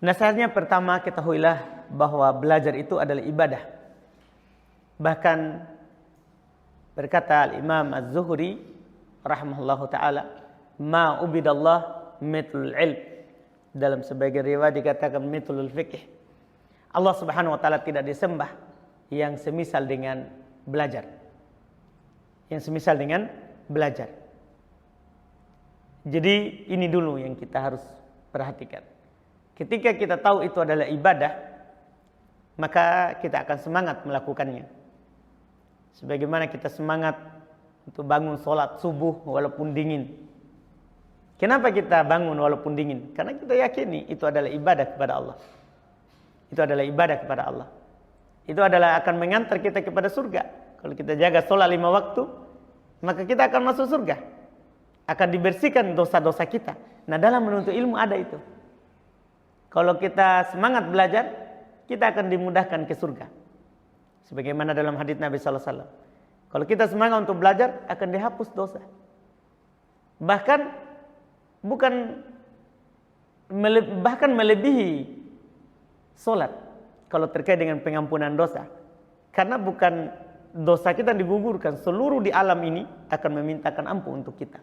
Nasihatnya pertama, ketahuilah bahwa belajar itu adalah ibadah. Bahkan berkata Imam Az-Zuhri rahimahullahu taala, "Ma ubidallah mithlul ilm." Dalam sebagian riwayat dikatakan mithlul fiqh. Allah Subhanahu wa taala tidak disembah yang semisal dengan belajar. Yang semisal dengan belajar. Jadi ini dulu yang kita harus perhatikan. Ketika kita tahu itu adalah ibadah, maka kita akan semangat melakukannya. Sebagaimana kita semangat untuk bangun sholat subuh walaupun dingin. Kenapa kita bangun walaupun dingin? Karena kita yakini itu adalah ibadah kepada Allah. Itu adalah ibadah kepada Allah. Itu adalah akan mengantar kita kepada surga. Kalau kita jaga sholat 5 waktu, maka kita akan masuk surga. Akan dibersihkan dosa-dosa kita. Nah, dalam menuntut ilmu ada itu. Kalau kita semangat belajar, kita akan dimudahkan ke surga. Sebagaimana dalam hadits Nabi sallallahu alaihi wasallam. Kalau kita semangat untuk belajar, akan dihapus dosa. Bahkan bahkan melebihi salat kalau terkait dengan pengampunan dosa. Karena bukan dosa kita digugurkan, seluruh di alam ini akan memintakan ampun untuk kita.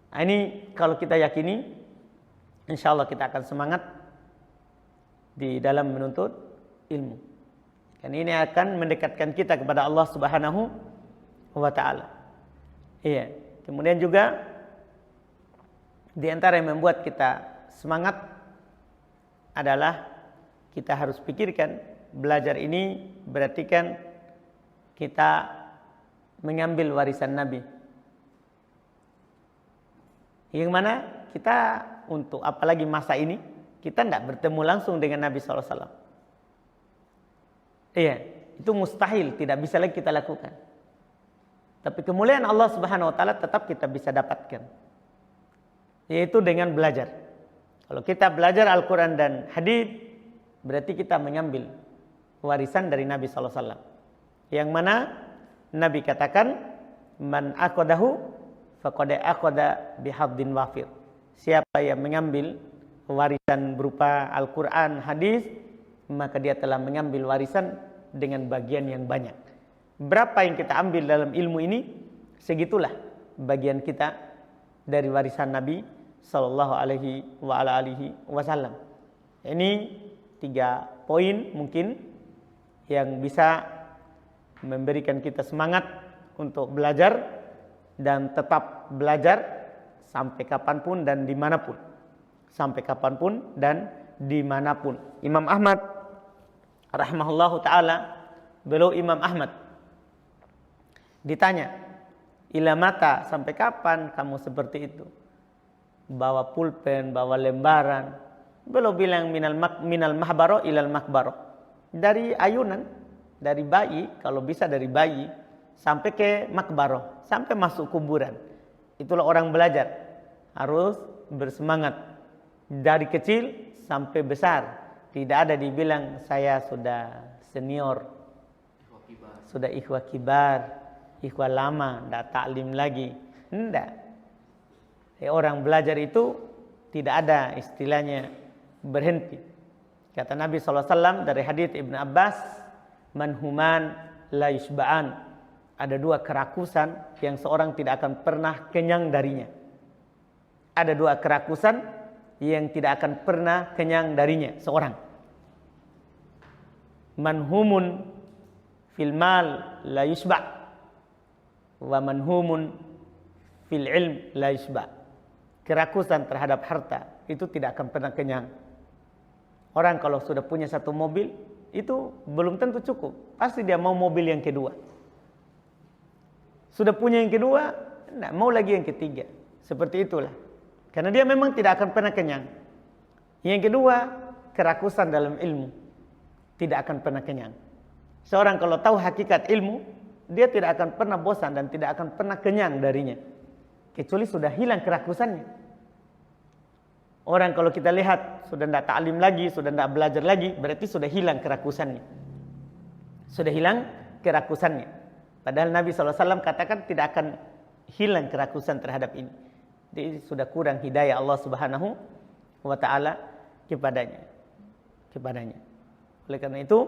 Nah, ini kalau kita yakini, insya Allah kita akan semangat di dalam menuntut ilmu. Dan ini akan mendekatkan kita kepada Allah Subhanahu wa taala. Iya. Kemudian juga di antara yang membuat kita semangat adalah kita harus pikirkan belajar ini berarti kan kita mengambil warisan Nabi. Yang mana kita untuk apalagi masa ini kita tidak bertemu langsung dengan Nabi SAW. Iya, itu mustahil, tidak bisa lagi kita lakukan. Tapi kemuliaan Allah Subhanahu wa taala tetap kita bisa dapatkan. Yaitu dengan belajar. Kalau kita belajar Al-Qur'an dan hadis, berarti kita mengambil warisan dari Nabi sallallahu alaihi wasallam. Yang mana Nabi katakan, "Man aqadahu faqad aqada bihaddin wafir." Siapa yang mengambil warisan berupa Al-Qur'an, hadis, maka dia telah mengambil warisan dengan bagian yang banyak. Berapa yang kita ambil dalam ilmu ini, segitulah bagian kita dari warisan Nabi sallallahu alaihi wasallam. Ini 3 poin mungkin yang bisa memberikan kita semangat untuk belajar dan tetap belajar sampai kapanpun dan dimanapun. Sampai kapanpun dan dimanapun. Imam Ahmad rahimahullahu ta'ala, beliau Imam Ahmad ditanya, ila mata, sampai kapan kamu seperti itu? Bawa pulpen, bawa lembaran. Beliau bilang minal mahbaro ilal makbaro. Dari ayunan, dari bayi, kalau bisa dari bayi, sampai ke makbaro, sampai masuk kuburan. Itulah orang belajar. Harus bersemangat. Dari kecil sampai besar. Tidak ada dibilang saya sudah senior, sudah ikhwah kibar, ikhwah lama, tidak taklim lagi. Tidak. Orang belajar itu tidak ada istilahnya berhenti. Kata Nabi SAW dari hadits Ibn Abbas, manhuman la yushba'an. Ada 2 kerakusan yang seorang tidak akan pernah kenyang darinya. Ada 2 kerakusan yang tidak akan pernah kenyang darinya seorang. Manhumun fil mal la yusba' wa manhumun fil ilm la yusba'. Kerakusan terhadap harta itu tidak akan pernah kenyang. Orang kalau sudah punya 1 mobil, itu belum tentu cukup. Pasti dia mau mobil yang kedua. Sudah punya yang kedua, tidak mau lagi yang ketiga. Seperti itulah. Karena dia memang tidak akan pernah kenyang. Yang kedua, kerakusan dalam ilmu. Tidak akan pernah kenyang. Seorang kalau tahu hakikat ilmu, dia tidak akan pernah bosan dan tidak akan pernah kenyang darinya. Kecuali sudah hilang kerakusannya. Orang kalau kita lihat sudah tidak ta'lim lagi, sudah tidak belajar lagi, berarti sudah hilang kerakusannya. Sudah hilang kerakusannya. Padahal Nabi SAW katakan tidak akan hilang kerakusan terhadap ini. Jadi sudah kurang hidayah Allah Subhanahu wa ta'ala kepadanya. Oleh karena itu,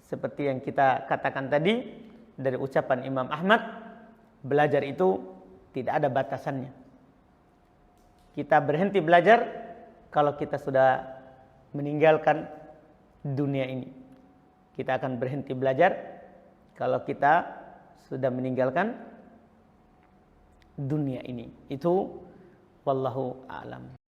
seperti yang kita katakan tadi dari ucapan Imam Ahmad, belajar itu tidak ada batasannya. Kita berhenti belajar kalau kita sudah meninggalkan dunia ini. Kita akan berhenti belajar kalau kita sudah meninggalkan dunia ini. Itu wallahu a'lam.